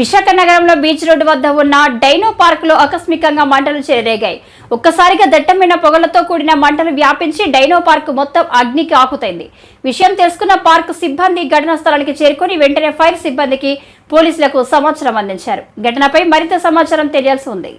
విశాఖ నగరంలో beach road వద్ద ఉన్న డైనో పార్క్ లో ఆకస్మికంగా మంటలు చెలరేగాయి. ఒక్కసారిగా దట్టమైన పొగలతో కూడిన మంటలు వ్యాపించి డైనో పార్క్ మొత్తం అగ్నికి ఆకుతైంది. విషయం తెలుసుకున్న పార్క్ సిబ్బంది ఘటనా స్థలానికి చేరుకుని వెంటనే ఫైర్ సిబ్బందికి పోలీసులకు సమాచారం అందించారు. ఘటనపై మరింత సమాచారం తెలియాల్సి ఉంది.